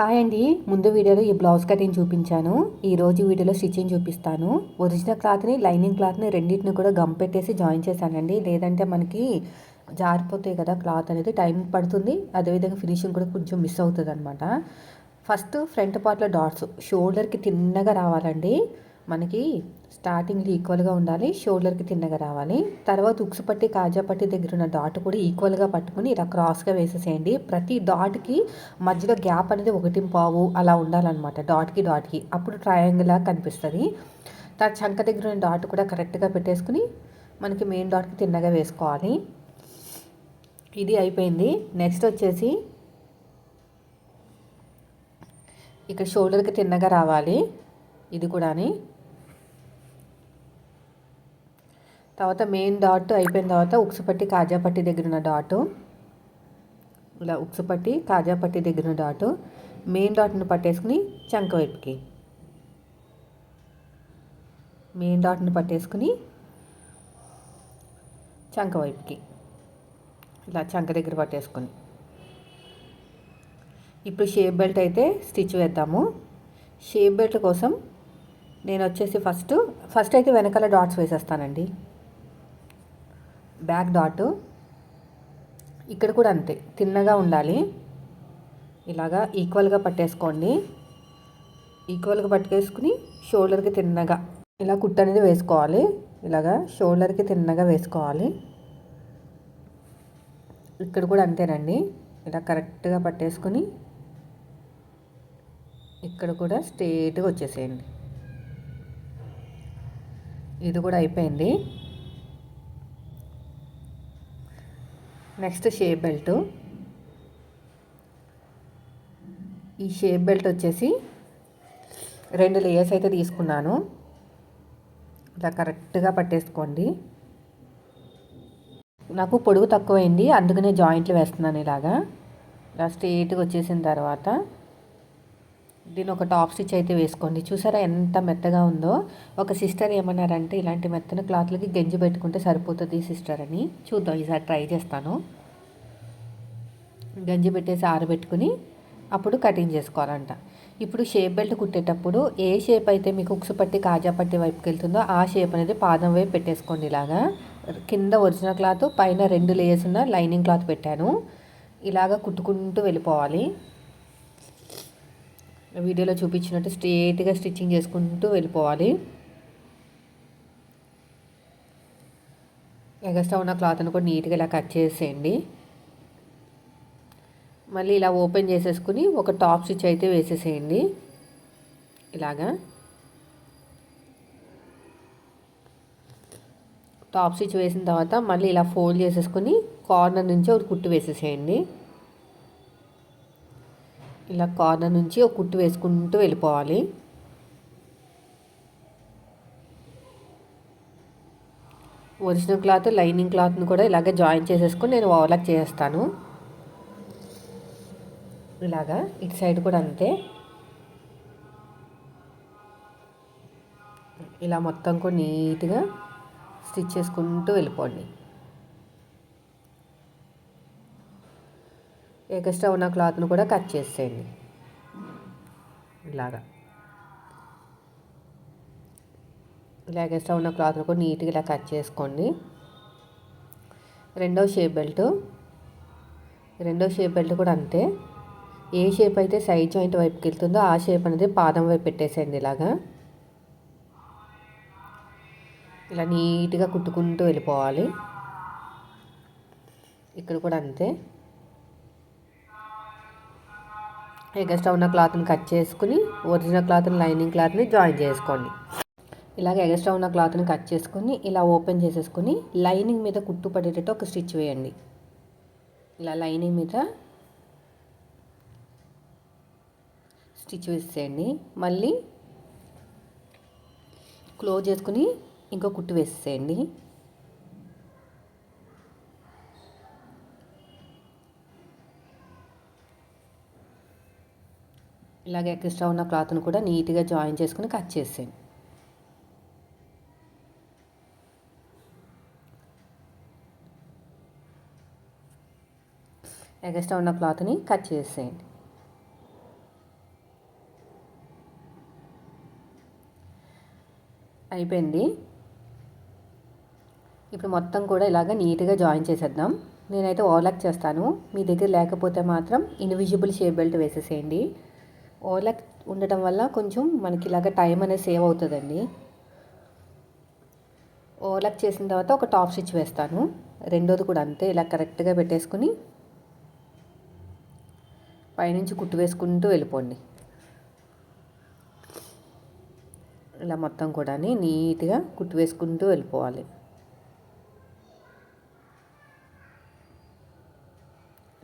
Hi అండి. ముందు వీడియోలో ఈ బ్లౌజ్ కటింగ్ చూపించాను. ఈరోజు వీడియోలో స్టిచ్చింగ్ చూపిస్తాను. ఒరిజినల్ క్లాత్ని లైనింగ్ క్లాత్ని రెండింటిని కూడా గమ్ పెట్టేసి జాయిన్ చేశానండి. లేదంటే మనకి జారిపోతాయి కదా, క్లాత్ అనేది టైం పడుతుంది. అదేవిధంగా ఫినిషింగ్ కూడా కొంచెం మిస్ అవుతుంది అనమాట. ఫస్ట్ ఫ్రంట్ పార్ట్లో డాట్స్ షోల్డర్కి తిన్నగా రావాలండి. మనకి స్టార్టింగ్లో ఈక్వల్గా ఉండాలి, షోల్డర్కి తిన్నగా రావాలి. తర్వాత ఉక్సు పట్టి కాజా పట్టి దగ్గర ఉన్న డాట్ కూడా ఈక్వల్గా పట్టుకుని ఇలా క్రాస్గా వేసేసేయండి. ప్రతి డాట్కి మధ్యలో గ్యాప్ అనేది 1.5 అలా ఉండాలన్నమాట, డాట్కి. అప్పుడు ట్రయాంగిల్లా కనిపిస్తుంది. తర్వాత చంక దగ్గర ఉన్న డాట్ కూడా కరెక్ట్గా పెట్టేసుకుని మనకి మెయిన్ డాట్కి తిన్నగా వేసుకోవాలి. ఇది అయిపోయింది. నెక్స్ట్ వచ్చేసి ఇక్కడ షోల్డర్కి తిన్నగా రావాలి. ఇది కూడాని తర్వాత మెయిన్ డాట్ అయిపోయిన తర్వాత ఉక్సుపట్టి కాజాపట్టి దగ్గర ఉన్న డాటు, ఇలా ఉక్సుపట్టి కాజాపట్టి దగ్గర ఉన్న డాటు మెయిన్ డాట్ని పట్టేసుకుని చంక వైపుకి, మెయిన్ డాట్ని పట్టేసుకుని చంక వైపుకి ఇలా చంక దగ్గర పట్టేసుకొని ఇప్పుడు షేప్ బెల్ట్ అయితే స్టిచ్ వేద్దాము. షేప్ బెల్ట్ కోసం నేను వచ్చేసి ఫస్ట్ అయితే వెనకాల డాట్స్ వేసేస్తానండి. బ్యాక్ డాట్ ఇక్కడ కూడా అంతే తిన్నగా ఉండాలి. ఇలాగా ఈక్వల్గా పట్టేసుకోండి. ఈక్వల్గా పట్టేసుకుని షోల్డర్కి తిన్నగా ఇలా కుట్టు అనేది వేసుకోవాలి. ఇలాగా షోల్డర్కి తిన్నగా వేసుకోవాలి. ఇక్కడ కూడా అంతేనండి. ఇలా కరెక్ట్గా పట్టేసుకుని ఇక్కడ కూడా స్ట్రేట్గా వచ్చేసేయండి. ఇది కూడా అయిపోయింది. Next shape belt. ఈ షేప్ బెల్ట్ వచ్చేసి 2 లేయర్స్ అయితే తీసుకున్నాను. ఇలా కరెక్ట్గా పట్టేసుకోండి. నాకు పొడుగు తక్కువైంది, అందుకనే జాయింట్లు వేస్తున్నాను. ఇలా స్ట్రేట్గా వచ్చేసిన తర్వాత దీని ఒక టాప్ స్టిచ్ అయితే వేసుకోండి. చూసారా ఎంత మెత్తగా ఉందో. ఒక సిస్టర్ ఏమన్నారంటే ఇలాంటి మెత్తన క్లాత్లకి గంజి పెట్టుకుంటే సరిపోతుంది సిస్టర్ అని. చూద్దాం, ఈసారి ట్రై చేస్తాను. గంజి పెట్టేసి ఆరబెట్టుకుని అప్పుడు కటింగ్ చేసుకోవాలంట. ఇప్పుడు షేప్ బెల్ట్ కుట్టేటప్పుడు ఏ షేప్ అయితే మీకు ఉక్సు పట్టి కాజా పట్టి వైపుకి వెళ్తుందో ఆ షేప్ అనేది పాదం వైపు పెట్టేసుకోండి. ఇలాగా కింద ఒరిజినల్ క్లాత్, పైన 2 లేయర్స్ ఉన్న లైనింగ్ క్లాత్ పెట్టాను. ఇలాగా కుట్టుకుంటూ వెళ్ళిపోవాలి. వీడియోలో చూపించినట్టు స్ట్రేట్గా స్టిచ్చింగ్ చేసుకుంటూ వెళ్ళిపోవాలి. ఎగస్ట్రా ఉన్న క్లాత్ను కూడా నీట్గా ఇలా కట్ చేసేయండి. మళ్ళీ ఇలా ఓపెన్ చేసేసుకుని ఒక టాప్ స్టిచ్ అయితే వేసేసేయండి. ఇలాగా టాప్ స్టిచ్ వేసిన తర్వాత మళ్ళీ ఇలా ఫోల్డ్ చేసేసుకుని కార్నర్ నుంచి ఒక కుట్టు వేసేసేయండి. ఇలా కార్నర్ నుంచి ఒక కుట్టు వేసుకుంటూ వెళ్ళిపోవాలి. ఒరిజినల్ క్లాత్ లైనింగ్ క్లాత్ని కూడా ఇలాగే జాయిన్ చేసేసుకొని నేను ఓవర్లాక్ చేస్తాను. ఇలాగా ఇటు సైడ్ కూడా అంతే. ఇలా మొత్తం కూడా నీట్గా స్టిచ్ చేసుకుంటూ వెళ్ళిపోండి. ఎక్స్ట్రా ఉన్న క్లాత్ను కూడా కట్ చేసేయండి. ఇలా ఎక్స్ట్రా ఉన్న క్లాత్ను కూడా నీట్గా ఇలా కట్ చేసుకోండి. రెండో షేప్ బెల్ట్ కూడా అంతే. ఏ షేప్ అయితే సైడ్ జాయింట్ వైపుకి వెళ్తుందో ఆ షేప్ అనేది పాదం వైపు పెట్టేసేయండి. ఇలా నీట్గా కుట్టుకుంటూ వెళ్ళిపోవాలి. ఇక్కడ కూడా అంతే. ఎగస్ట్రా ఉన్న క్లాత్ని కట్ చేసుకుని ఒరిజినల్ క్లాత్ని లైనింగ్ క్లాత్ని జాయిన్ చేసుకోండి. ఇలాగ ఎగస్ట్రా ఉన్న క్లాత్ని కట్ చేసుకుని ఇలా ఓపెన్ చేసేసుకుని లైనింగ్ మీద కుట్టు పడేటట్టు ఒక స్టిచ్ వేయండి. ఇలా లైనింగ్ మీద స్టిచ్ వేసేయండి. మళ్ళీ క్లోజ్ చేసుకుని ఇంకో కుట్టు వేసేయండి. ఇలాగ ఎక్స్ట్రా ఉన్న క్లాత్ను కూడా నీట్గా జాయిన్ చేసుకుని కట్ చేసేయండి. ఎక్స్ట్రా ఉన్న క్లాత్ని కట్ చేసేయండి. అయిపోయింది. ఇప్పుడు మొత్తం కూడా ఇలాగ నీట్గా జాయిన్ చేసేద్దాం. నేనైతే ఓవర్లాక్ చేస్తాను, మీ దగ్గర లేకపోతే మాత్రం ఇన్విజిబుల్ షేప్ బెల్ట్ వేసేసేయండి. ఓవర్లాక్ ఉండటం వల్ల కొంచెం మనకి ఇలాగ టైం అనేది సేవ్ అవుతుందండి. ఓవర్లాక్ చేసిన తర్వాత ఒక టాప్ స్టిచ్ వేస్తాను. రెండోది కూడా అంతే, ఇలా కరెక్ట్గా పెట్టేసుకుని పైనుంచి కుట్టు వేసుకుంటూ వెళ్ళిపోండి. ఇలా మొత్తం కూడా నీట్గా కుట్టు వేసుకుంటూ వెళ్ళిపోవాలి.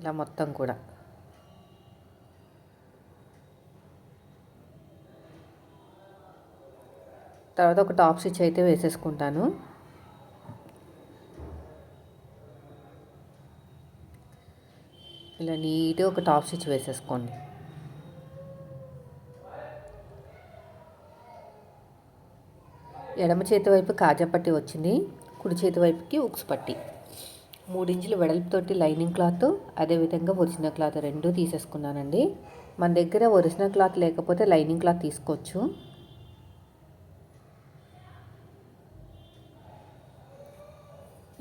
ఇలా మొత్తం కూడా తర్వాత ఒక టాప్ స్టిచ్ అయితే వేసేసుకుంటాను. ఇలా నీట్గా ఒక టాప్ స్టిచ్ వేసేసుకోండి. ఎడమ చేతి వైపు కాజా పట్టి వచ్చింది, కుడి చేతి వైపుకి ఉక్స్ పట్టి. 3 ఇంచుల వెడల్పుతోటి లైనింగ్ క్లాత్, అదేవిధంగా ఒరిజినల్ క్లాత్ రెండూ తీసేసుకున్నానండి. మన దగ్గర ఒరిజినల్ క్లాత్ లేకపోతే లైనింగ్ క్లాత్ తీసుకోవచ్చు.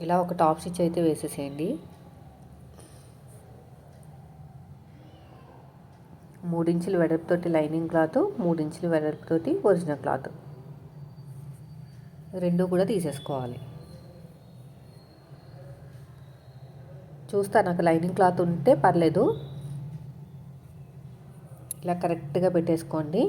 ఇలా ఒక టాప్ స్టిచ్ అయితే వేసేసేయండి. 3 ఇంచుల వెడల్పుతోటి లైనింగ్ క్లాత్, 3 ఇంచుల వెడల్పుతోటి ఒరిజినల్ క్లాత్ రెండూ కూడా తీసేసుకోవాలి. చూస్తా, నాకు లైనింగ్ క్లాత్ ఉంటే పర్లేదు. ఇలా కరెక్ట్గా పెట్టేసుకోండి.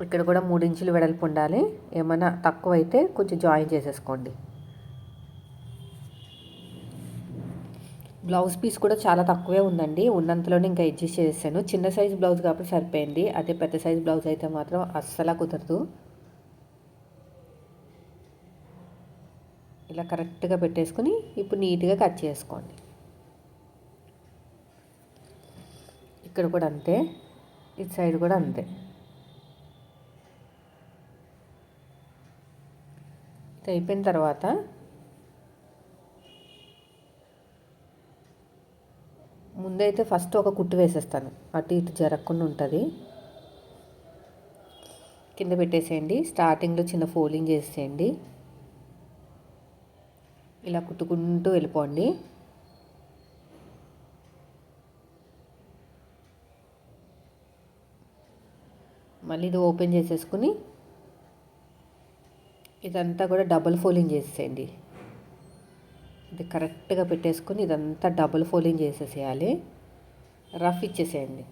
ఇక్కడ కూడా 3 ఇంచులు వెడల్పు ఉండాలి. ఏమైనా తక్కువ అయితే కొంచెం జాయిన్ చేసేసుకోండి. బ్లౌజ్ పీస్ కూడా చాలా తక్కువే ఉందండి, ఉన్నంతలోనే ఇంకా అడ్జస్ట్ చేసాను. చిన్న సైజ్ బ్లౌజ్ కాబట్టి సరిపోయింది, అదే పెద్ద సైజ్ బ్లౌజ్ అయితే మాత్రం అస్సలు కుదరదు. ఇలా కరెక్ట్గా పెట్టేసుకుని ఇప్పుడు నీట్గా కట్ చేసుకోండి. ఇక్కడ కూడా అంతే, ఇటు సైడ్ కూడా అంతే. ఇది అయిపోయిన తర్వాత ముందైతే ఫస్ట్ ఒక కుట్టు వేసేస్తాను, అటు ఇటు జరగకుండా ఉంటుంది. కింద పెట్టేసేయండి, స్టార్టింగ్లో చిన్న ఫోల్డింగ్ చేసేయండి. ఇలా కుట్టుకుంటూ వెళ్ళిపోండి. మళ్ళీ ఇది ఓపెన్ చేసేసుకుని ఇదంతా కూడా డబుల్ ఫోల్డింగ్ చేసేయండి. ఇది కరెక్ట్గా పెట్టేసుకుని ఇదంతా డబుల్ ఫోల్డింగ్ చేసేసేయాలి. రఫ్ ఇచ్చేసేయండి.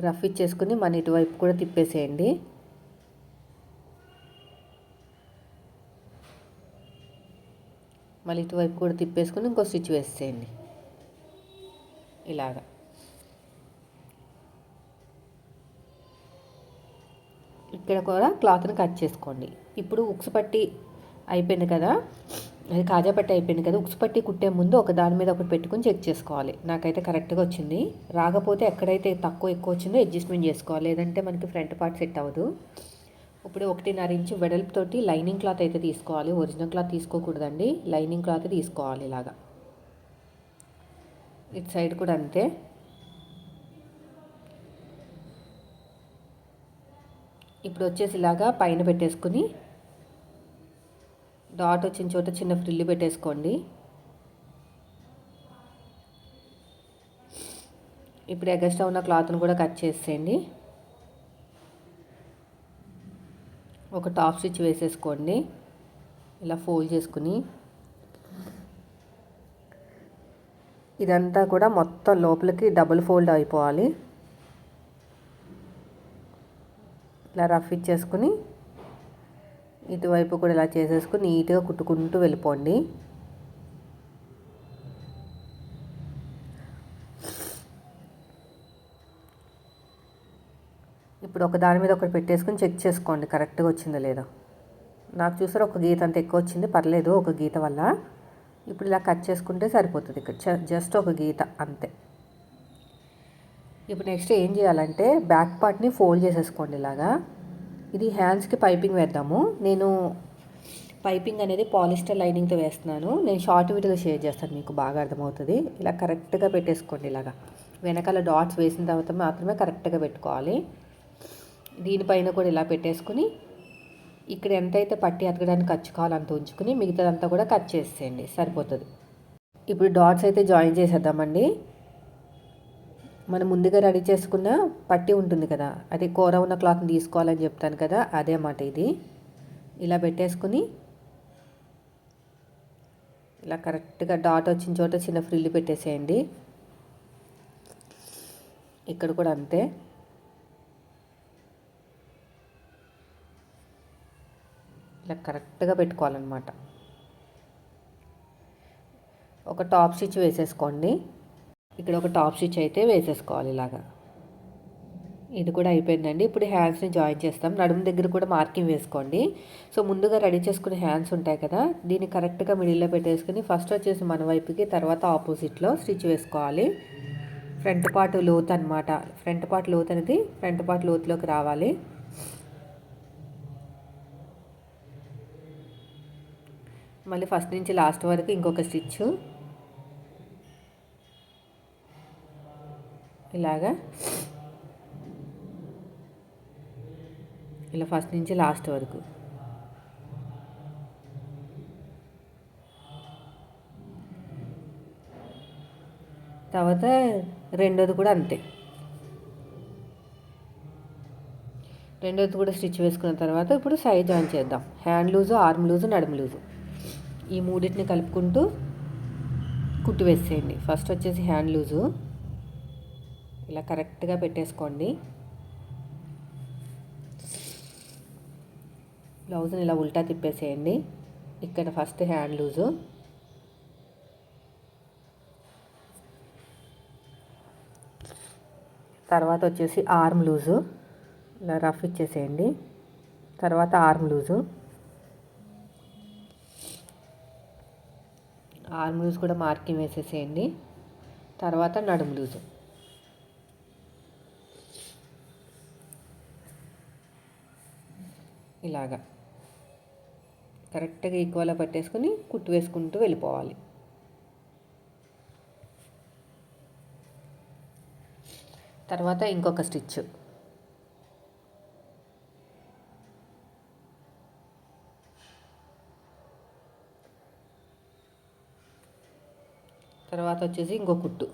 రఫ్ ఇచ్చేసుకుని మన ఇటువైపు కూడా తిప్పేసేయండి. మళ్ళీ ఇటువైపు కూడా తిప్పేసుకుని ఇంకో స్టిచ్ వేసేయండి ఇలాగా. ఇక్కడ కూడా క్లాత్ని కట్ చేసుకోండి. ఇప్పుడు ఉక్స్ పట్టి అయిపోయింది కదా, అది కాజా పట్టి అయిపోయింది కదా. ఉక్స్ పట్టి కుట్టే ముందు ఒక దాని మీద ఒకటి పెట్టుకుని చెక్ చేసుకోవాలి. నాకైతే కరెక్ట్గా వచ్చింది. రాకపోతే ఎక్కడైతే తక్కువ ఎక్కువ వచ్చిందో అడ్జస్ట్మెంట్ చేసుకోవాలి, లేదంటే మనకి ఫ్రంట్ పార్ట్ సెట్ అవ్వదు. ఇప్పుడు 1.5 ఇంచు వెడల్పుతోటి లైనింగ్ క్లాత్ అయితే తీసుకోవాలి. ఒరిజినల్ క్లాత్ తీసుకోకూడదండి, లైనింగ్ క్లాత్ తీసుకోవాలి. ఇలాగా ఇటు సైడ్ కూడా అంతే. ఇప్పుడు వచ్చేసి ఇలాగా పైన పెట్టేసుకుని డాట్ వచ్చిన చోట చిన్న ఫ్రిల్లు పెట్టేసుకోండి. ఇప్పుడు ఎగస్ట్రా ఉన్న క్లాత్ను కూడా కట్ చేసేయండి. ఒక టాప్ స్టిచ్ వేసేసుకోండి. ఇలా ఫోల్డ్ చేసుకుని ఇదంతా కూడా మొత్తం లోపలికి డబుల్ ఫోల్డ్ అయిపోవాలి. ఇలా రఫ్ ఇచ్చేసుకుని ఇటువైపు కూడా ఇలా చేసేసుకుని నీట్గా కుట్టుకుంటూ వెళ్ళిపోండి. ఇప్పుడు ఒక దాని మీద ఒకటి పెట్టేసుకుని చెక్ చేసుకోండి కరెక్ట్గా వచ్చిందో లేదో. నాకు చూసారు ఒక గీత అంత ఎక్కువ వచ్చింది, పర్లేదు ఒక గీత వల్ల. ఇప్పుడు ఇలా కట్ చేసుకుంటే సరిపోతుంది. ఇక్కడ జస్ట్ ఒక గీత అంతే. ఇప్పుడు నెక్స్ట్ ఏం చేయాలంటే బ్యాక్ పార్ట్ని ఫోల్డ్ చేసేసుకోండి ఇలాగా. ఇది హ్యాండ్స్కి పైపింగ్ వేద్దాము. నేను పైపింగ్ అనేది పాలిస్టర్ లైనింగ్తో వేస్తున్నాను. నేను షార్ట్ వీడియోలో షేర్ చేస్తాను, మీకు బాగా అర్థమవుతుంది. ఇలా కరెక్ట్గా పెట్టేసుకోండి. ఇలాగా వెనకాల డాట్స్ వేసిన తర్వాత మాత్రమే కరెక్ట్గా పెట్టుకోవాలి. దీనిపైన కూడా ఇలా పెట్టేసుకుని ఇక్కడ ఎంతైతే పట్టి అతకడానికి ఖర్చు కావాలో అంత ఉంచుకుని మిగతాదంతా కూడా కట్ చేసేయండి, సరిపోతుంది. ఇప్పుడు డాట్స్ అయితే జాయిన్ చేసేద్దామండి. మనం ముందుగా రెడీ చేసుకున్న పట్టి ఉంటుంది కదా, అది కూర ఉన్న క్లాత్ని తీసుకోవాలని చెప్తాను కదా, అదే మాట ఇది. ఇలా పెట్టేసుకుని ఇలా కరెక్ట్గా డాట్ వచ్చిన చోట చిన్న ఫ్రిల్లు పెట్టేసేయండి. ఇక్కడ కూడా అంతే. ఇలా కరెక్ట్గా పెట్టుకోవాలన్నమాట. ఒక టాప్ స్టిచ్ వేసేసుకోండి. ఇక్కడ ఒక టాప్ స్టిచ్ అయితే వేసేసుకోవాలి ఇలాగా. ఇది కూడా అయిపోయిందండి. ఇప్పుడు హ్యాండ్స్ని జాయిన్ చేస్తాం. నడుము దగ్గర కూడా మార్కింగ్ వేసుకోండి. సో ముందుగా రెడీ చేసుకునే హ్యాండ్స్ ఉంటాయి కదా, దీన్ని కరెక్ట్గా మిడిల్లో పెట్టేసుకుని ఫస్ట్ వచ్చేసి మన వైపుకి, తర్వాత ఆపోజిట్లో స్టిచ్ వేసుకోవాలి. ఫ్రంట్ పార్ట్ లోత్ అనమాట. ఫ్రంట్ పార్ట్ లోత్ అనేది ఫ్రంట్ పార్ట్ లోతులోకి రావాలి. మళ్ళీ ఫస్ట్ నుంచి లాస్ట్ వరకు ఇంకొక స్టిచ్ ఇలాగా, ఇలా ఫస్ట్ నుంచి లాస్ట్ వరకు. తర్వాత రెండోది కూడా అంతే. రెండోది కూడా స్టిచ్ వేసుకున్న తర్వాత ఇప్పుడు సైడ్ జాయిన్ చేద్దాం. హ్యాండ్ లూజు, ఆర్మ్ లూజు, నడుము లూజు ఈ మూడింటిని కలుపుకుంటూ కుట్టు వేసేయండి. ఫస్ట్ వచ్చేసి హ్యాండ్ లూజు ఇలా కరెక్ట్గా పెట్టేసుకోండి. బ్లౌజ్ని ఇలా ఉల్టా తిప్పేసేయండి. ఇక్కడ ఫస్ట్ హ్యాండ్ లూజు, తర్వాత వచ్చేసి ఆర్మ్ లూజు ఇలా రఫ్ ఇచ్చేసేయండి. తర్వాత ఆర్మ్ లూజు, ఆర్మ్ లూజ్ కూడా మార్కింగ్ వేసేసేయండి. తర్వాత నడుము లూజు, ఇలాగా కరెక్ట్గా ఈక్వల్గా పట్టేసుకుని కుట్టు వేసుకుంటూ వెళ్ళిపోవాలి. తర్వాత ఇంకొక స్టిచ్, తర్వాత వచ్చేసి ఇంకో కుట్టు,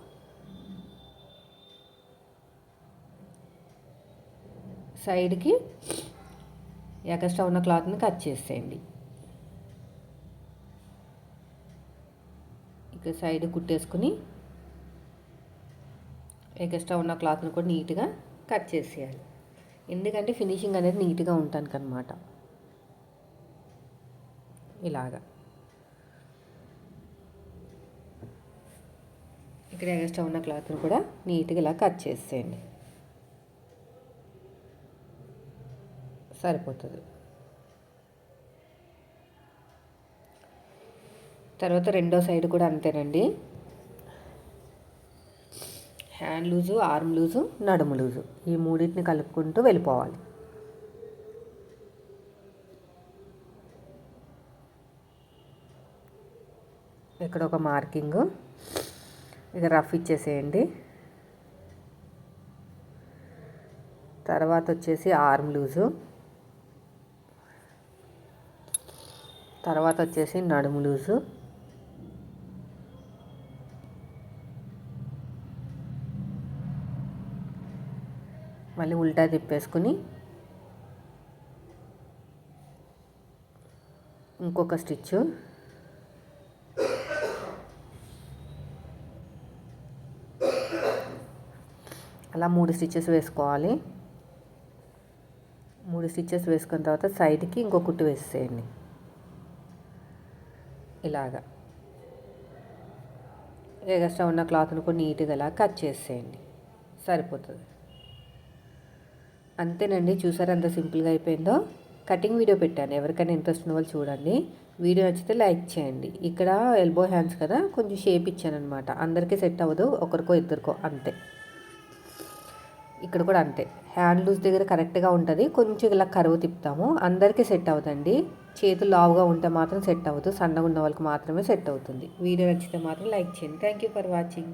సైడ్కి ఎక్స్ట్రా ఉన్న క్లాత్ని కట్ చేసేయండి. ఇక్కడ సైడ్ కుట్టేసుకుని ఎక్స్ట్రా ఉన్న క్లాత్ని కూడా నీట్గా కట్ చేసేయాలి. ఎందుకంటే ఫినిషింగ్ అనేది నీట్గా ఉంటానికి అన్నమాట. ఇలాగా ఇక్కడ ఎక్స్ట్రా ఉన్న క్లాత్ని కూడా నీట్గా ఇలా కట్ చేసేయండి, సరిపోతుంది. తర్వాత రెండో సైడ్ కూడా అంతేనండి. హ్యాండ్ లూజు, ఆర్మ్ లూజు, నడుము లూజు ఈ మూడింటిని కలుపుకుంటూ వెళ్ళిపోవాలి. ఇక్కడ ఒక మార్కింగ్, ఇక రఫ్ ఇచ్చేసేయండి. తర్వాత వచ్చేసి ఆర్మ్ లూజు, తర్వాత వచ్చేసి నడుము లూజు, మళ్ళీ ఉల్టా తిప్పేసుకుని ఇంకొక స్టిచ్, అలా 3 స్టిచెస్ వేసుకోవాలి. 3 స్టిచెస్ వేసుకున్న తర్వాత సైడ్కి ఇంకో కుట్టు వేసేయండి. ఇలాగా ఎక్స్ట్రా ఉన్న క్లాత్ను కూడా నీట్గా ఇలా కట్ చేసేయండి, సరిపోతుంది. అంతేనండి. చూసారా ఎంత సింపుల్గా అయిపోయిందో. కటింగ్ వీడియో పెట్టాను, ఎవరికైనా ఇంట్రెస్ట్ ఉన్న వాళ్ళు చూడండి. వీడియో నచ్చితే లైక్ చేయండి. ఇక్కడ ఎల్బో హ్యాండ్స్ కదా, కొంచెం షేప్ ఇచ్చాను అనమాట. అందరికీ సెట్ అవ్వదు, ఒకరికో ఇద్దరికో అంతే. ఇక్కడ కూడా అంతే. హ్యాండ్ లూజ్ దగ్గర కరెక్ట్గా ఉంటుంది, కొంచెం ఇలా కరువు తిప్పుతాము, అందరికీ సెట్ అవుతుంది. చేతులు లావుగా ఉంటే మాత్రం సెట్ అవ్వదు, సన్నగా ఉన్న వాళ్ళకి మాత్రమే సెట్ అవుతుంది. వీడియో నచ్చితే మాత్రం లైక్ చేయండి. Thank you for watching.